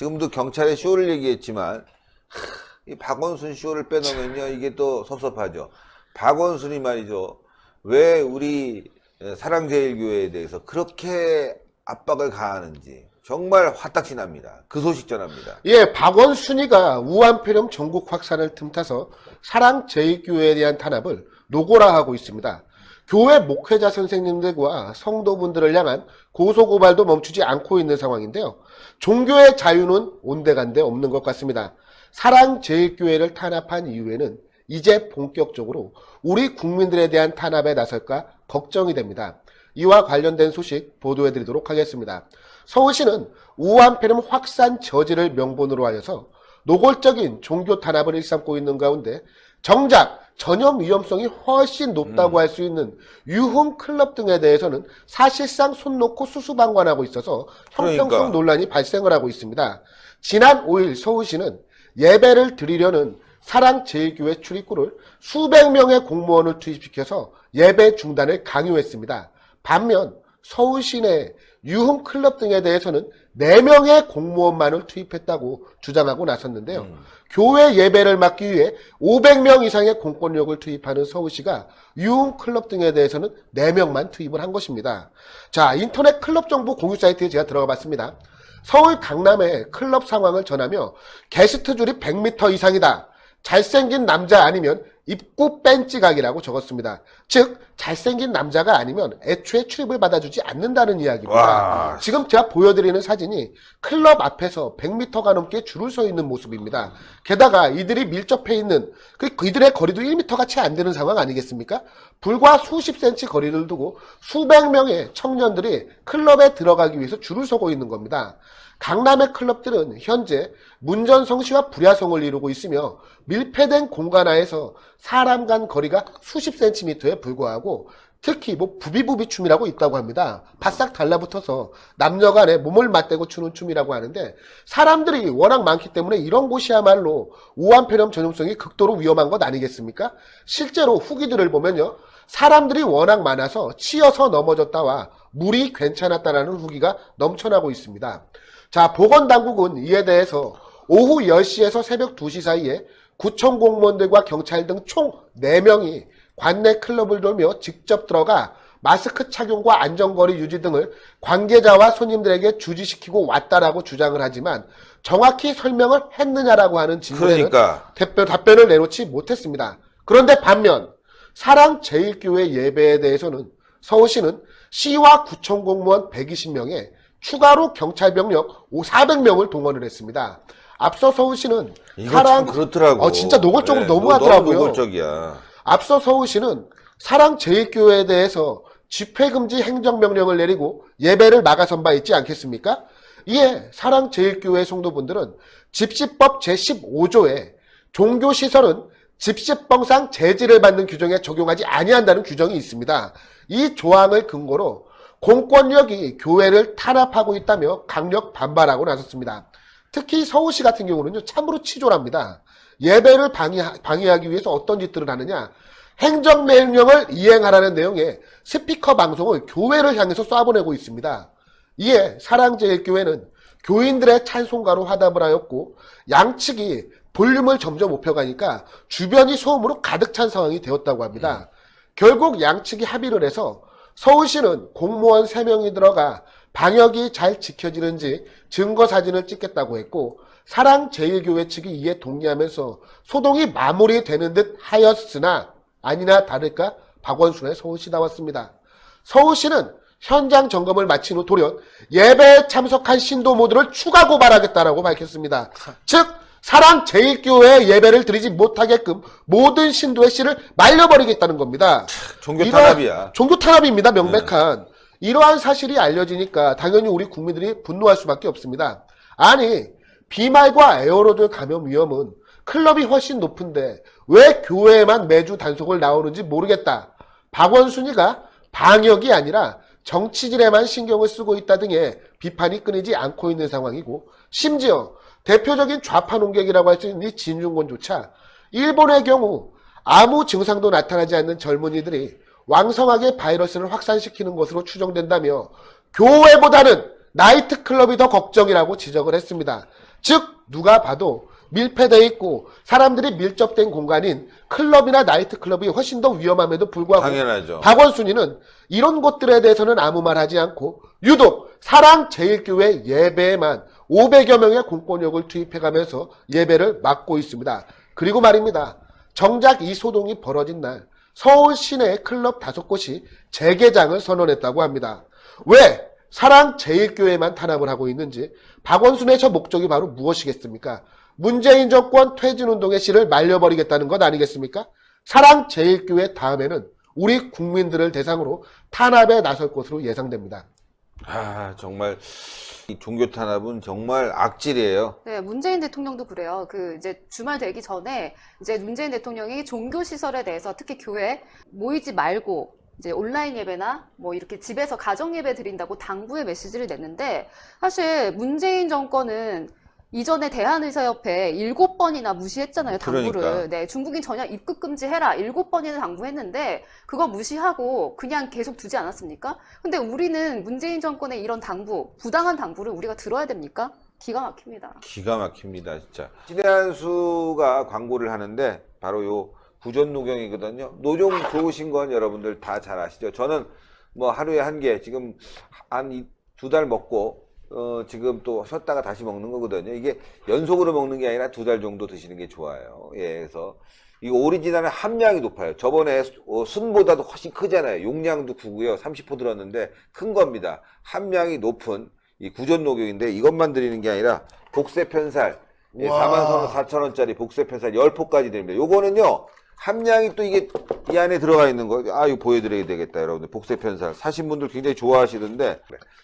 지금도 경찰의 쇼를 얘기했지만 이 박원순 쇼를 빼놓으면요 이게 또 섭섭하죠. 박원순이 말이죠. 왜 우리 사랑제일교회에 대해서 그렇게 압박을 가하는지 정말 화딱지 납니다. 그 소식 전합니다. 예, 박원순이가 우한폐렴 전국 확산을 틈타서 사랑제일교회에 대한 탄압을 노골화하고 있습니다. 교회 목회자 선생님들과 성도분들을 향한 고소고발도 멈추지 않고 있는 상황인데요. 종교의 자유는 온데간데 없는 것 같습니다. 사랑제일교회를 탄압한 이후에는 이제 본격적으로 우리 국민들에 대한 탄압에 나설까 걱정이 됩니다. 이와 관련된 소식 보도해드리도록 하겠습니다. 서울시는 우한폐렴 확산 저지를 명분으로 하여서 노골적인 종교 탄압을 일삼고 있는 가운데 정작 전염 위험성이 훨씬 높다고 할 수 있는 유흥 클럽 등에 대해서는 사실상 손 놓고 수수방관하고 있어서 형평성 논란이 발생을 하고 있습니다. 지난 5일 서울시는 예배를 드리려는 사랑제일교회 출입구를 수백 명의 공무원을 투입시켜서 예배 중단을 강요했습니다. 반면 서울시 내 유흥 클럽 등에 대해서는 4명의 공무원만을 투입했다고 주장하고 나섰는데요. 교회 예배를 막기 위해 500명 이상의 공권력을 투입하는 서울시가 유흥 클럽 등에 대해서는 4명만 투입을 한 것입니다. 자, 인터넷 클럽 정보 공유 사이트에 제가 들어가 봤습니다. 서울 강남의 클럽 상황을 전하며 게스트 줄이 100m 이상이다. 잘생긴 남자 아니면 입구 뺀지각이라고 적었습니다. 즉 잘생긴 남자가 아니면 애초에 출입을 받아주지 않는다는 이야기입니다. 와. 지금 제가 보여드리는 사진이 클럽 앞에서 100m가 넘게 줄을 서 있는 모습입니다. 게다가 이들이 밀접해 있는 이들의 거리도 1m가 채 안 되는 상황 아니겠습니까? 불과 수십 센치 거리를 두고 수백 명의 청년들이 클럽에 들어가기 위해서 줄을 서고 있는 겁니다. 강남의 클럽들은 현재 문전성시와 불야성을 이루고 있으며 밀폐된 공간 하에서 사람 간 거리가 수십 센티미터에 불과하고 특히 부비부비 춤이라고 있다고 합니다. 바싹 달라붙어서 남녀 간에 몸을 맞대고 추는 춤이라고 하는데 사람들이 워낙 많기 때문에 이런 곳이야말로 우한폐렴 전염성이 극도로 위험한 것 아니겠습니까? 실제로 후기들을 보면요. 사람들이 워낙 많아서 치여서 넘어졌다와 물이 괜찮았다라는 후기가 넘쳐나고 있습니다. 자, 보건당국은 이에 대해서 오후 10시에서 새벽 2시 사이에 구청 공무원들과 경찰 등 총 4명이 관내 클럽을 돌며 직접 들어가 마스크 착용과 안전거리 유지 등을 관계자와 손님들에게 주지시키고 왔다라고 주장을 하지만 정확히 설명을 했느냐라고 하는 질문에는 답변을 내놓지 못했습니다. 그런데 반면 사랑제일교회 예배에 대해서는 서울시는 시와 구청 공무원 120명에 추가로 경찰 병력 400명을 동원을 했습니다. 앞서 서울시는 참 그렇더라고. 진짜 노골적으로 너무하더라고요. 너무 노골적이야. 앞서 서울시는 사랑제일교회에 대해서 집회금지 행정명령을 내리고 예배를 막아선 바 있지 않겠습니까? 이에 사랑제일교회 성도분들은 집시법 제15조에 종교시설은 집시법상 제지를 받는 규정에 적용하지 아니한다는 규정이 있습니다. 이 조항을 근거로 공권력이 교회를 탄압하고 있다며 강력 반발하고 나섰습니다. 특히 서울시 같은 경우는요, 참으로 치졸합니다. 예배를 방해하기 위해서 어떤 짓들을 하느냐, 행정명령을 이행하라는 내용의 스피커 방송을 교회를 향해서 쏴보내고 있습니다. 이에 사랑제일교회는 교인들의 찬송가로 화답을 하였고 양측이 볼륨을 점점 높여가니까 주변이 소음으로 가득 찬 상황이 되었다고 합니다. 결국 양측이 합의를 해서 서울시는 공무원 3명이 들어가 방역이 잘 지켜지는지 증거사진을 찍겠다고 했고 사랑제일교회 측이 이에 동의하면서 소동이 마무리되는 듯 하였으나 아니나 다를까 박원순의 서울시 나왔습니다. 서울시는 현장 점검을 마친 후 돌연 예배에 참석한 신도 모두를 추가 고발하겠다라고 밝혔습니다. 즉 사랑제일교회에 예배를 드리지 못하게끔 모든 신도의 씨를 말려버리겠다는 겁니다. 종교 탄압이야. 종교 탄압입니다. 명백한. 이러한 사실이 알려지니까 당연히 우리 국민들이 분노할 수밖에 없습니다. 아니 비말과 에어로졸 감염 위험은 클럽이 훨씬 높은데 왜 교회에만 매주 단속을 나오는지 모르겠다. 박원순이가 방역이 아니라 정치질에만 신경을 쓰고 있다 등의 비판이 끊이지 않고 있는 상황이고 심지어 대표적인 좌파 농객이라고 할 수 있는 이 진중권조차 일본의 경우 아무 증상도 나타나지 않는 젊은이들이 왕성하게 바이러스를 확산시키는 것으로 추정된다며 교회보다는 나이트클럽이 더 걱정이라고 지적을 했습니다. 즉 누가 봐도 밀폐되어 있고 사람들이 밀접된 공간인 클럽이나 나이트클럽이 훨씬 더 위험함에도 불구하고 당연하죠. 박원순이는 이런 것들에 대해서는 아무 말 하지 않고 유독 사랑제일교회 예배에만 500여 명의 공권력을 투입해가면서 예배를 막고 있습니다. 그리고 말입니다. 정작 이 소동이 벌어진 날 서울 시내 클럽 5곳이 재개장을 선언했다고 합니다. 왜 사랑제일교회만 탄압을 하고 있는지, 박원순의 저 목적이 바로 무엇이겠습니까? 문재인 정권 퇴진운동의 씨를 말려버리겠다는 것 아니겠습니까? 사랑제일교회 다음에는 우리 국민들을 대상으로 탄압에 나설 것으로 예상됩니다. 아, 정말 이 종교 탄압은 정말 악질이에요. 네, 문재인 대통령도 그래요. 이제 주말 되기 전에 이제 문재인 대통령이 종교 시설에 대해서 특히 교회 모이지 말고 이제 온라인 예배나 뭐 이렇게 집에서 가정 예배 드린다고 당부의 메시지를 냈는데, 사실 문재인 정권은 이전에 대한의사협회 7번이나 무시했잖아요, 당부를. 그러니까. 네, 중국인 전혀 입국 금지해라 7번이나 당부했는데 그거 무시하고 그냥 계속 두지 않았습니까? 근데 우리는 문재인 정권의 이런 당부, 부당한 당부를 우리가 들어야 됩니까? 기가 막힙니다. 기가 막힙니다, 진짜. 신의 한수가 광고를 하는데 바로 요 부전노경이거든요. 노종 좋으신 건 여러분들 다 잘 아시죠? 저는 뭐 하루에 한 개, 지금 한 2달 먹고 지금 또 쉬었다가 다시 먹는 거거든요. 이게 연속으로 먹는 게 아니라 2달 정도 드시는 게 좋아요. 예, 그래서 이 오리지널은 함량이 높아요. 저번에 순보다도 훨씬 크잖아요. 용량도 크고요. 30호 들었는데 큰 겁니다. 함량이 높은 이 구전녹용인데 이것만 드리는 게 아니라 복세편살, 예, 와. 44,000원짜리 복세편살 10포까지 드립니다. 요거는요, 함량이 또 이게 이 안에 들어가 있는 거, 아, 이거 보여드려야 되겠다, 여러분들. 복세편살. 사신 분들 굉장히 좋아하시던데,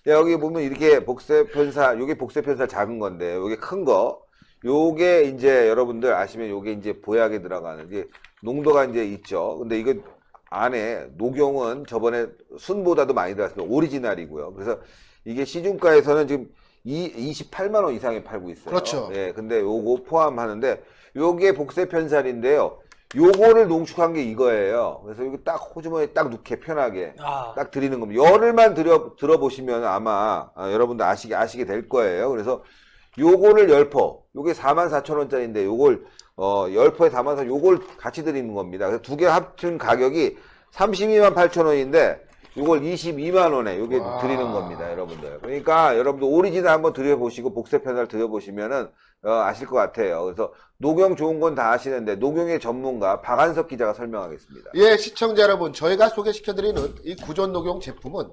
여기 보면 이렇게 복세편살, 요게 복세편살 작은 건데, 요게 큰 거, 요게 이제 여러분들 아시면 요게 이제 보약에 들어가는, 게 농도가 이제 있죠. 근데 이거 안에 녹용은 저번에 순보다도 많이 들어갔습니다. 오리지널이고요. 그래서 이게 시중가에서는 지금 28만 원 이상에 팔고 있어요. 그렇죠. 예, 근데 요거 포함하는데, 요게 복세편살인데요. 요거를 농축한 게 이거예요. 그래서 여기 딱 호주머니에 딱 넣게 편하게 딱 드리는 겁니다. 열흘만 들어보시면 아마 여러분들 아시게 될 거예요. 그래서 요거를 10포, 요게 44,000원짜리인데 요걸 10포에 담아서 요걸 같이 드리는 겁니다. 그래서 두 개 합친 가격이 328,000원인데 요걸 22만 원에 요게 와. 드리는 겁니다, 여러분들. 그러니까 여러분들 오리지널 한번 드려보시고 복세편살 드려보시면은 아실 것 같아요. 그래서 녹용 좋은 건 다 아시는데 녹용의 전문가 박한석 기자가 설명하겠습니다. 예, 시청자 여러분, 저희가 소개시켜드리는 이 구전녹용 제품은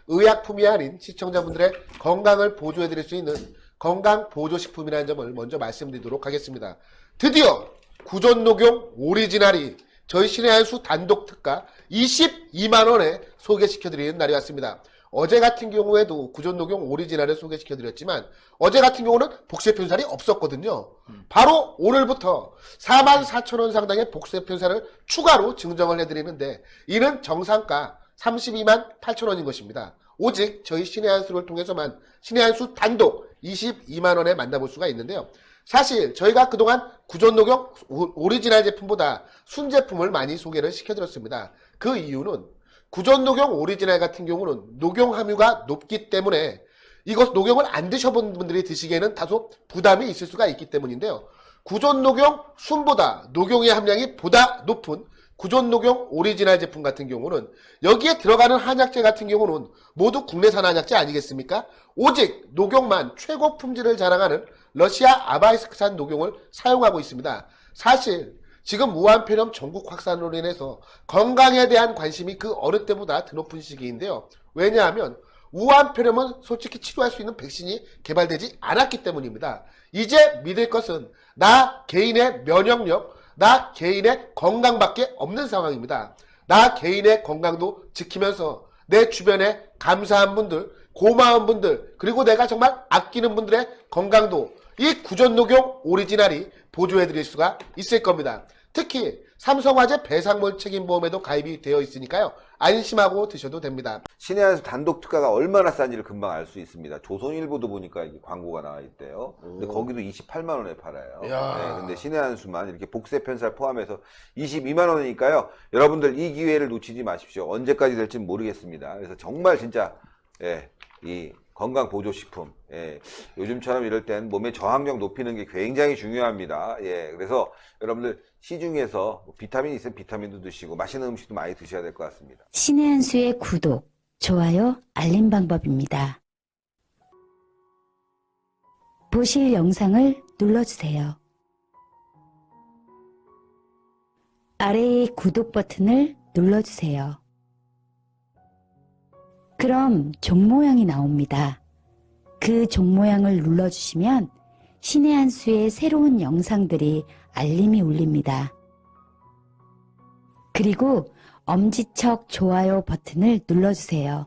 의약품이 아닌 시청자분들의 건강을 보조해드릴 수 있는 건강보조식품이라는 점을 먼저 말씀드리도록 하겠습니다. 드디어 구전녹용 오리지널이 저희 신의 한수 단독 특가 22만원에 소개시켜드리는 날이 왔습니다. 어제 같은 경우에도 구전녹용 오리지널을 소개시켜드렸지만 어제 같은 경우는 복세편살이 없었거든요. 바로 오늘부터 44,000원 상당의 복세편살을 추가로 증정을 해드리는데 이는 정상가 32만 8천원인 것입니다. 오직 저희 신의 한수를 통해서만 신의 한수 단독 22만원에 만나볼 수가 있는데요. 사실 저희가 그동안 구전녹용 오리지널 제품보다 순제품을 많이 소개를 시켜드렸습니다. 그 이유는 구전녹용 오리지널 같은 경우는 녹용 함유가 높기 때문에 이것 녹용을 안 드셔본 분들이 드시기에는 다소 부담이 있을 수가 있기 때문인데요. 구전녹용 순보다 녹용의 함량이 보다 높은 구전녹용 오리지널 제품 같은 경우는 여기에 들어가는 한약재 같은 경우는 모두 국내산 한약재 아니겠습니까? 오직 녹용만 최고 품질을 자랑하는 러시아 아바이스크산 녹용을 사용하고 있습니다. 사실 지금 무한폐렴 전국 확산으로 인해서 건강에 대한 관심이 그 어느 때보다 더 높은 시기인데요. 왜냐하면 무한폐렴은 솔직히 치료할 수 있는 백신이 개발되지 않았기 때문입니다. 이제 믿을 것은 나 개인의 면역력, 나 개인의 건강밖에 없는 상황입니다. 나 개인의 건강도 지키면서 내 주변에 감사한 분들, 고마운 분들, 그리고 내가 정말 아끼는 분들의 건강도 이 구전녹용 오리지널이 보조해드릴 수가 있을 겁니다. 특히 삼성화재 배상물 책임보험에도 가입이 되어 있으니까요. 안심하고 드셔도 됩니다. 신의 한수 단독 특가가 얼마나 싼지를 금방 알 수 있습니다. 조선일보도 보니까 이게 광고가 나와 있대요. 근데 거기도 28만 원에 팔아요. 이야. 네, 근데 신의 한수만 이렇게 복세편살 포함해서 22만 원이니까요. 여러분들 이 기회를 놓치지 마십시오. 언제까지 될지 모르겠습니다. 그래서 정말 진짜 이 건강보조식품. 예, 요즘처럼 이럴 땐 몸의 저항력 높이는 게 굉장히 중요합니다. 예, 그래서 여러분들 시중에서 비타민 있으면 비타민도 드시고 맛있는 음식도 많이 드셔야 될 것 같습니다. 신의 한 수의 구독, 좋아요, 알림 방법입니다. 보실 영상을 눌러주세요. 아래의 구독 버튼을 눌러주세요. 그럼 종 모양이 나옵니다. 그 종 모양을 눌러주시면 신의 한 수의 새로운 영상들이 알림이 울립니다. 그리고 엄지척 좋아요 버튼을 눌러주세요.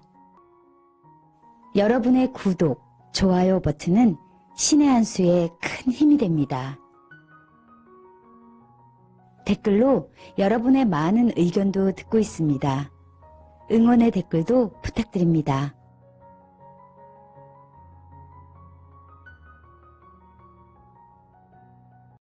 여러분의 구독, 좋아요 버튼은 신의 한 수의 큰 힘이 됩니다. 댓글로 여러분의 많은 의견도 듣고 있습니다. 응원의 댓글도 부탁드립니다.